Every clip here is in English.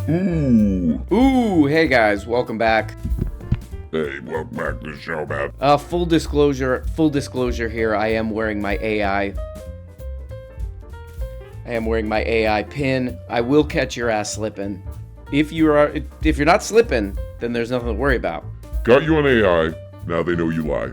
Ooh, hey guys, welcome back. Hey, welcome back to the show, man. Full disclosure here, I am wearing my AI pin. I will catch your ass slipping. If you're not slipping, then there's nothing to worry about. Got you on AI, now they know you lie.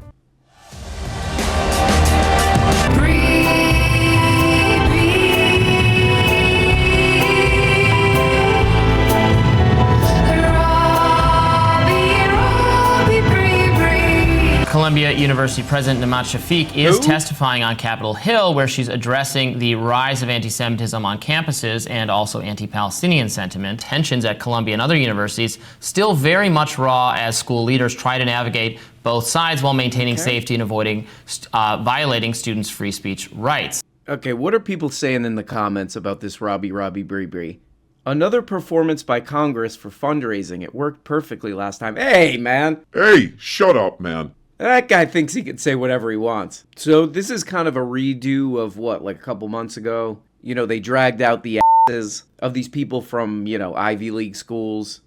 Columbia University President Namat Shafiq is testifying on Capitol Hill, where she's addressing the rise of anti-Semitism on campuses and also anti-Palestinian sentiment. Tensions at Columbia and other universities still very much raw as school leaders try to navigate both sides while maintaining safety and avoiding violating students' free speech rights. Okay, what are people saying in the comments about this Robbie Bree? Another performance by Congress for fundraising. It worked perfectly last time. Hey, man! Hey, shut up, man. That guy thinks he can say whatever he wants. So this is kind of a redo of like a couple months ago? You know, they dragged out the asses of these people from, Ivy League schools,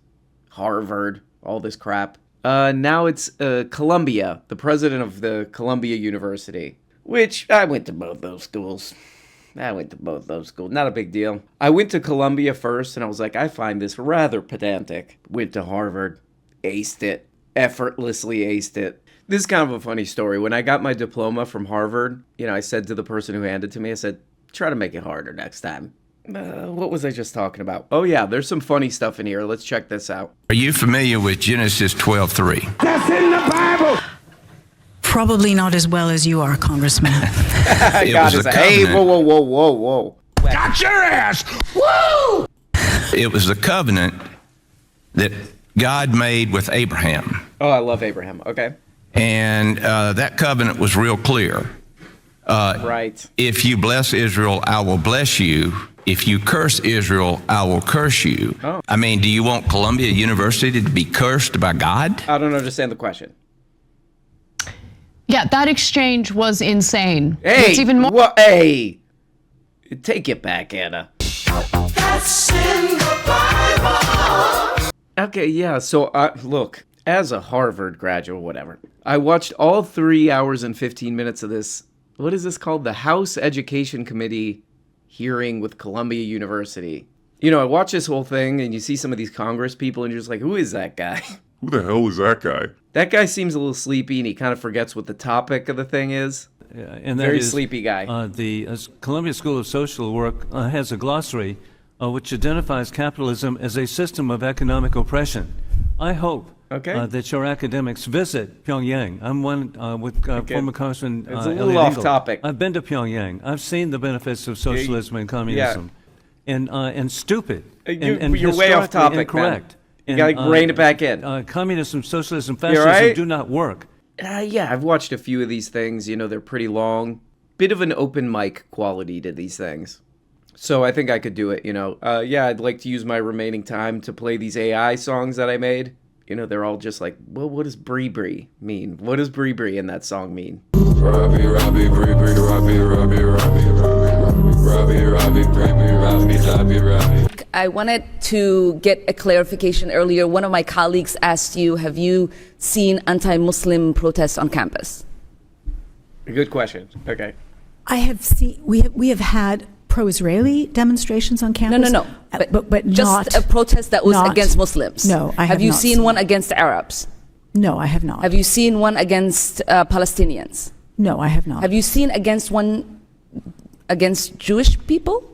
Harvard, all this crap. Now it's Columbia, the president of the Columbia University, which I went to both those schools. Not a big deal. I went to Columbia first, and I was like, I find this rather pedantic. Went to Harvard, aced it, effortlessly aced it. This is kind of a funny story. When I got my diploma from Harvard, I said to the person who handed it to me, I said, try to make it harder next time. What was I just talking about? Oh yeah, there's some funny stuff in here. Let's check this out. Are you familiar with Genesis 12:3? That's in the Bible. Probably not as well as you are, Congressman. Hey, whoa. Got your ass. Woo! It was the covenant that God made with Abraham. Oh, I love Abraham. Okay. And that covenant was real clear. Right. If you bless Israel, I will bless you. If you curse Israel, I will curse you. Oh. I mean, do you want Columbia University to be cursed by God? I don't understand the question. Yeah, that exchange was insane. Hey, it's even more. Hey, take it back, Anna. That's in the Bible. Okay, yeah. So, look, as a Harvard graduate, whatever, I watched all 3 hours and 15 minutes of this. What is this called? The House Education Committee hearing with Columbia University. I watch this whole thing, and you see some of these Congress people, and you're just like, who is that guy? Who the hell is that guy? That guy seems a little sleepy, and he kind of forgets what the topic of the thing is. And Very sleepy guy. The Columbia School of Social Work has a glossary which identifies capitalism as a system of economic oppression. I hope that your academics visit Pyongyang. I'm one with former Congressman It's a little off topic. I've been to Pyongyang. I've seen the benefits of socialism and communism. And stupid. You're way off topic, incorrect. Man. You gotta rein it back in. Communism, socialism, fascism do not work. Yeah, I've watched a few of these things. They're pretty long. Bit of an open mic quality to these things. So I think I could do it, I'd like to use my remaining time to play these AI songs that I made. They're all just like, well, what does Bree Bree mean? What does Bree Bree in that song mean? Robbie, Bree Bree, Robbie. I wanted to get a clarification earlier. One of my colleagues asked you, have you seen anti-Muslim protests on campus? Good question. Okay. I have seen, we have had pro-Israeli demonstrations on campus. No. But just not, a protest that was against Muslims. No, I have you not seen one against Arabs? No, I have not. Have you seen one against Palestinians? No, I have not. Have you seen one against Jewish people?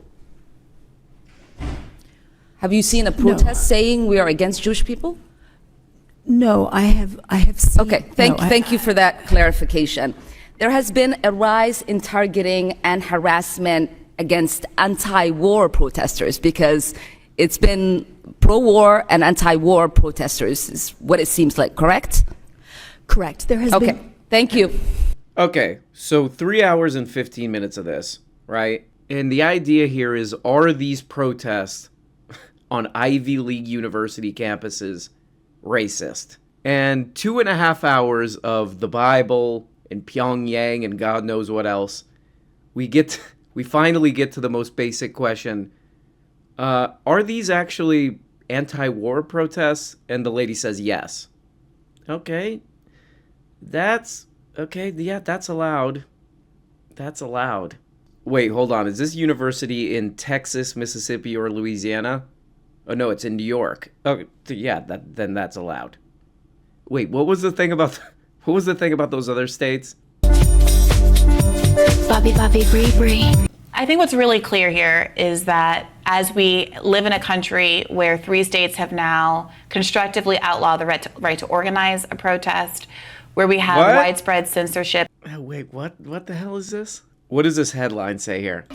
Have you seen a protest saying we are against Jewish people? No, I have seen. Okay, thank you for that clarification. There has been a rise in targeting and harassment against anti-war protesters because it's been pro-war and anti-war protesters is what it seems like, correct? Correct. There has been. Thank you. Okay, so 3 hours and 15 minutes of this, right? And the idea here is, are these protests on Ivy League university campuses racist? And 2.5 hours of the Bible and Pyongyang and God knows what else, we finally get to the most basic question. Are these actually anti-war protests? And the lady says yes. Okay. That's okay. Yeah, that's allowed. That's allowed. Wait, hold on. Is this university in Texas, Mississippi, or Louisiana? Oh, no, it's in New York. Oh, yeah, then that's allowed. Wait, what was the thing about those other states? Bobby, Bree, Bree. I think what's really clear here is that as we live in a country where 3 states have now constructively outlawed the right to organize a protest, where we have widespread censorship. Oh, wait, what the hell is this? What does this headline say here?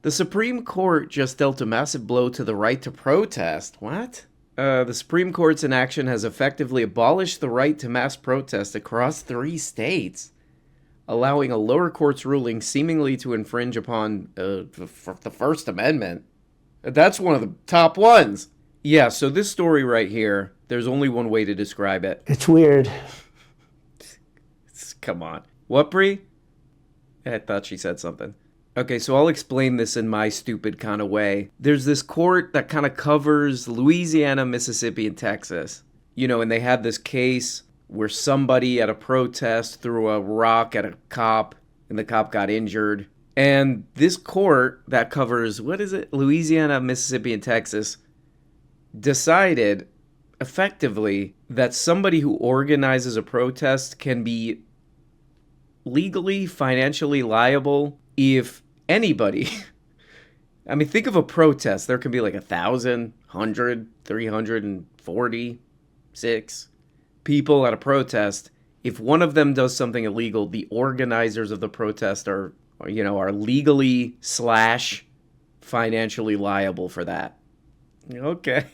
The Supreme Court just dealt a massive blow to the right to protest. What? The Supreme Court's inaction has effectively abolished the right to mass protest across 3 states, allowing a lower court's ruling seemingly to infringe upon the First Amendment. That's one of the top ones. Yeah, so this story right here, there's only one way to describe it. It's weird. Come on. What, Bree? I thought she said something. Okay, so I'll explain this in my stupid kind of way. There's this court that kind of covers Louisiana, Mississippi, and Texas. You know, and they had this case where somebody at a protest threw a rock at a cop, and the cop got injured. And this court that covers, Louisiana, Mississippi, and Texas, decided effectively that somebody who organizes a protest can be legally, financially liable if anybody, I mean, think of a protest. There can be like 1,000, 100, 346 people at a protest. If one of them does something illegal, the organizers of the protest are legally / financially liable for that. Okay.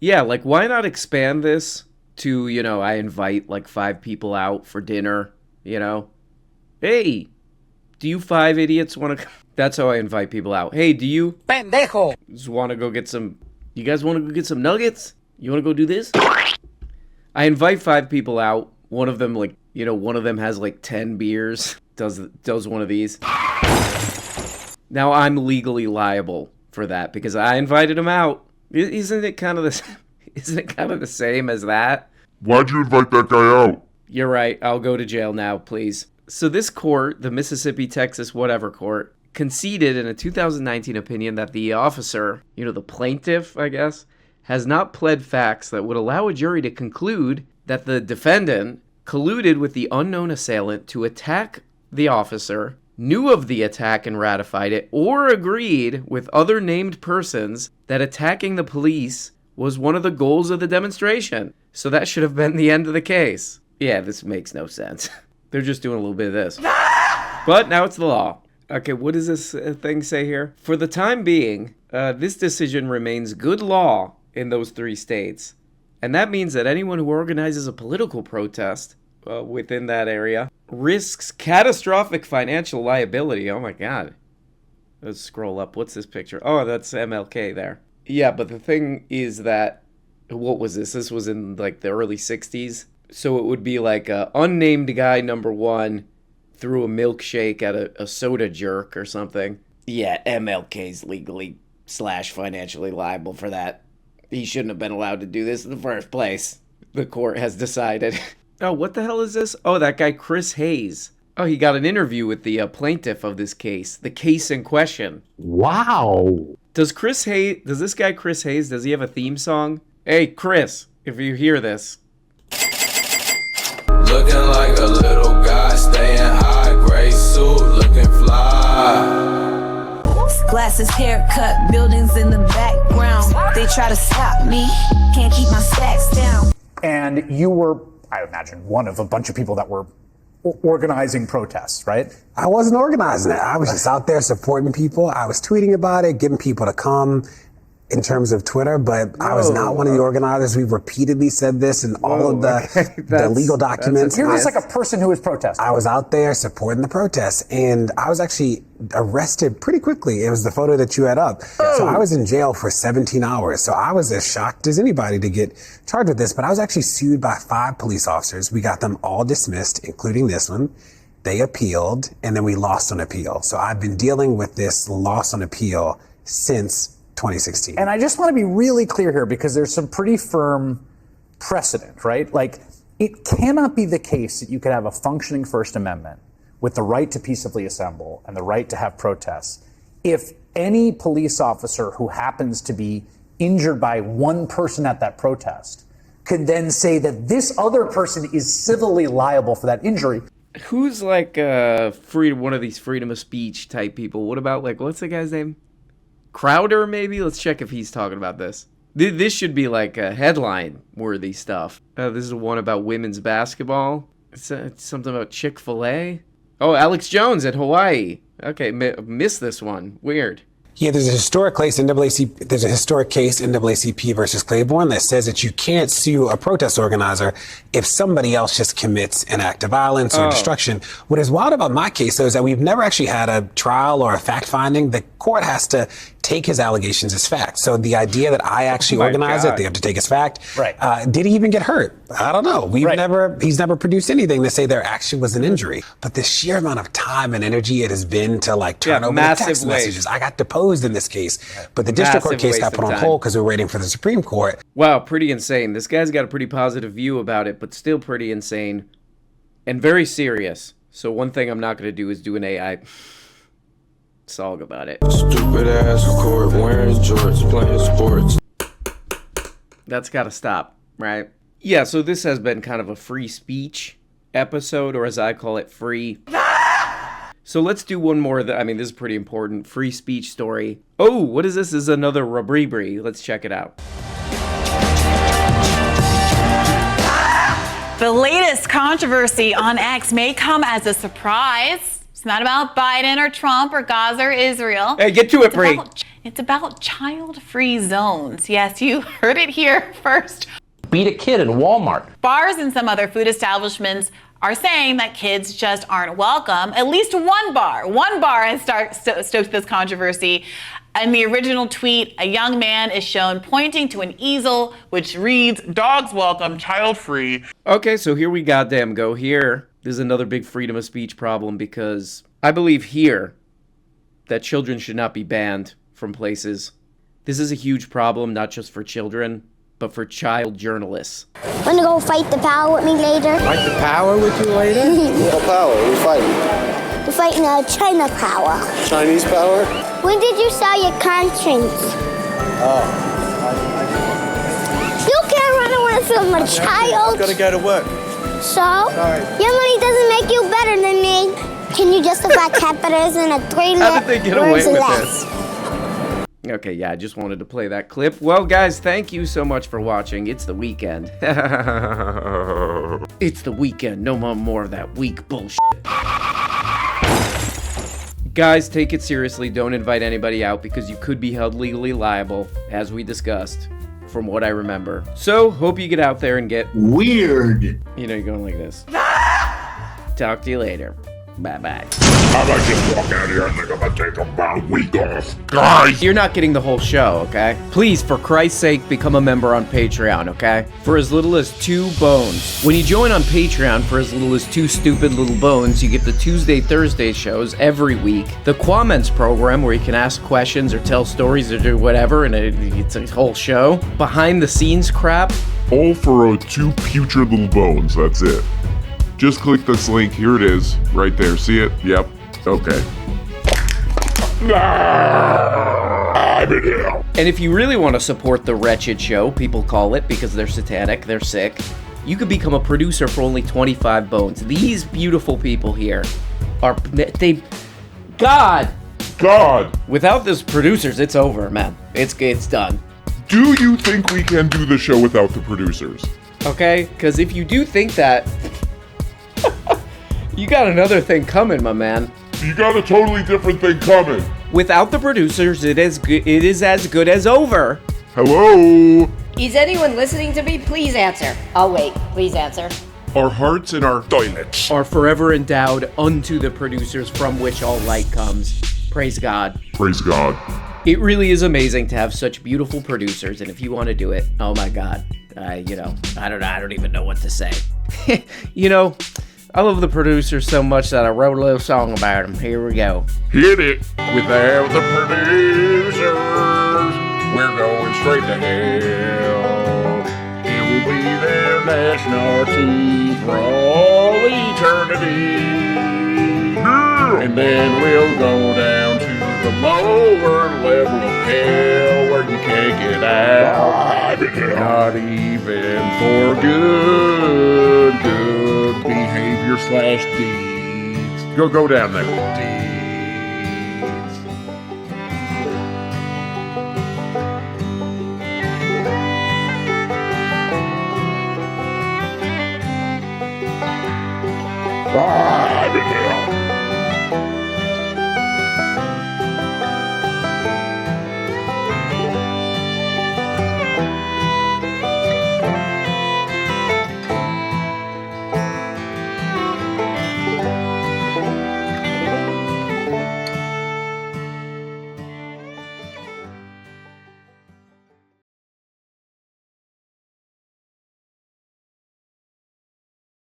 Yeah, like, why not expand this to, I invite like 5 people out for dinner, Hey, do you 5 idiots want to... That's how I invite people out. Hey, do you... Pendejo! Just want to go get some... You guys want to go get some nuggets? You want to go do this? I invite 5 people out. One of them, one of them has like 10 beers. Does one of these. Now I'm legally liable for that because I invited him out. Isn't it kind of the same as that? Why'd you invite that guy out? You're right. I'll go to jail now, please. So this court, the Mississippi, Texas, whatever court, conceded in a 2019 opinion that the officer, the plaintiff, I guess, has not pled facts that would allow a jury to conclude that the defendant colluded with the unknown assailant to attack the officer, knew of the attack and ratified it, or agreed with other named persons that attacking the police was one of the goals of the demonstration. So that should have been the end of the case. Yeah, this makes no sense. They're just doing a little bit of this. But now it's the law. Okay, what does this thing say here? For the time being, this decision remains good law in those 3 states. And that means that anyone who organizes a political protest within that area risks catastrophic financial liability. Oh my God. Let's scroll up. What's this picture? Oh, that's MLK there. Yeah, but the thing is that, what was this? This was in like the early 60s. So it would be like a unnamed guy number 1 threw a milkshake at a soda jerk or something. Yeah, MLK's legally / financially liable for that. He shouldn't have been allowed to do this in the first place. The court has decided. Oh, what the hell is this? Oh, that guy Chris Hayes. Oh, he got an interview with the plaintiff of this case. The case in question. Wow. Does this guy Chris Hayes, does he have a theme song? Hey, Chris, if you hear this. Looking like a little guy, staying high, gray suit, looking fly. Glasses, haircut, buildings in the background. They try to stop me, can't keep my stacks down. And you were, I imagine, one of a bunch of people that were organizing protests, right? I wasn't organizing it. I was just out there supporting people. I was tweeting about it, getting people to come in terms of Twitter, but I was not one of the organizers. We've repeatedly said this in all of the legal documents. You're just like a person who was protesting. I was out there supporting the protests, and I was actually arrested pretty quickly. It was the photo that you had up. So I was in jail for 17 hours. So I was as shocked as anybody to get charged with this, but I was actually sued by 5 police officers. We got them all dismissed, including this one. They appealed, and then we lost on appeal. So I've been dealing with this loss on appeal since 2016. And I just want to be really clear here because there's some pretty firm precedent, right? Like, it cannot be the case that you could have a functioning First Amendment with the right to peaceably assemble and the right to have protests if any police officer who happens to be injured by one person at that protest could then say that this other person is civilly liable for that injury. Who's like one of these freedom of speech type people? What about like, what's the guy's name? Crowder, maybe? Let's check if he's talking about this. This should be like a headline-worthy stuff. This is one about women's basketball. It's something about Chick-fil-A. Oh, Alex Jones at Hawaii. Okay, missed this one. Weird. Yeah, there's a historic case NAACP versus Claiborne that says that you can't sue a protest organizer if somebody else just commits an act of violence or destruction. What is wild about my case, though, is that we've never actually had a trial or a fact finding. The court has to take his allegations as fact. So the idea that I actually organized it, they have to take as fact. Right. Did he even get hurt? I don't know. He's never produced anything to say there actually was an injury. But the sheer amount of time and energy it has been to like turn over the text messages. I got deposed in this case, but the district court case got put on hold because we were waiting for the Supreme Court. Wow, pretty insane. This guy's got a pretty positive view about it, but still pretty insane and very serious. So one thing I'm not going to do is do an AI song about it. Stupid ass court wearing jorts playing sports. That's got to stop, right? Yeah, so this has been kind of a free speech episode, or as I call it, free. So let's do one more. This is pretty important. Free speech story. Oh, what is this? This is another Rabribri. Let's check it out. The latest controversy on X may come as a surprise. It's not about Biden or Trump or Gaza or Israel. Hey, get to it, Bree. It's about child-free zones. Yes, you heard it here first. Beat a kid in Walmart. Bars and some other food establishments are saying that kids just aren't welcome. At least one bar has stoked this controversy. In the original tweet, a young man is shown pointing to an easel which reads, "Dogs welcome, child free." Okay, so here we goddamn go. Here, there's another big freedom of speech problem because I believe here that children should not be banned from places. This is a huge problem, not just for children, but for child journalists. Wanna go fight the power with me later? Fight the power with you later? What power? We're fighting. We're fighting China power. Chinese power? When did you sell your conscience? Oh. You can't run away from a child. I've got to go to work. So? Your money doesn't make you better than me. Can you justify capitalism in a 3 How did they get away with less? this? Okay, yeah, I just wanted to play that clip. Well, guys, thank you so much for watching. It's the weekend. It's the weekend. No more of that weak bullshit. Guys, take it seriously. Don't invite anybody out because you could be held legally liable, as we discussed, from what I remember. So, hope you get out there and get weird. You know, you're going like this. Talk to you later. Bye-bye. I might just walk out here and think I'm gonna take about a week off. Guys! You're not getting the whole show, okay? Please, for Christ's sake, become a member on Patreon, okay? For as little as 2 bones. When you join on Patreon for as little as 2 stupid little bones, you get the Tuesday, Thursday shows every week. The Quaments program, where you can ask questions or tell stories or do whatever, and it's a whole show. Behind the scenes crap. All for 2 putrid little bones, that's it. Just click this link, here it is, right there, see it? Yep, okay. I'm in hell. And if you really want to support the wretched show, people call it because they're satanic, they're sick, you could become a producer for only 25 bones. These beautiful people here are, God! Without these producers, it's over, man. It's done. Do you think we can do the show without the producers? Okay, because if you do think that, you got another thing coming, my man. You got a totally different thing coming. Without the producers, it is as good as over. Hello? Is anyone listening to me? Please answer. I'll wait. Please answer. Our hearts and our toilets are forever endowed unto the producers from which all light comes. Praise God. Praise God. It really is amazing to have such beautiful producers, and if you want to do it, oh my God. I don't even know what to say. I love the producers so much that I wrote a little song about them. Here we go. Hit it. Without the producers, straight to hell. It will be there gnashing our teeth for all eternity. And then we'll go down to the lower level of hell where you can't get out. Not even for good behavior / deeds. Go down there.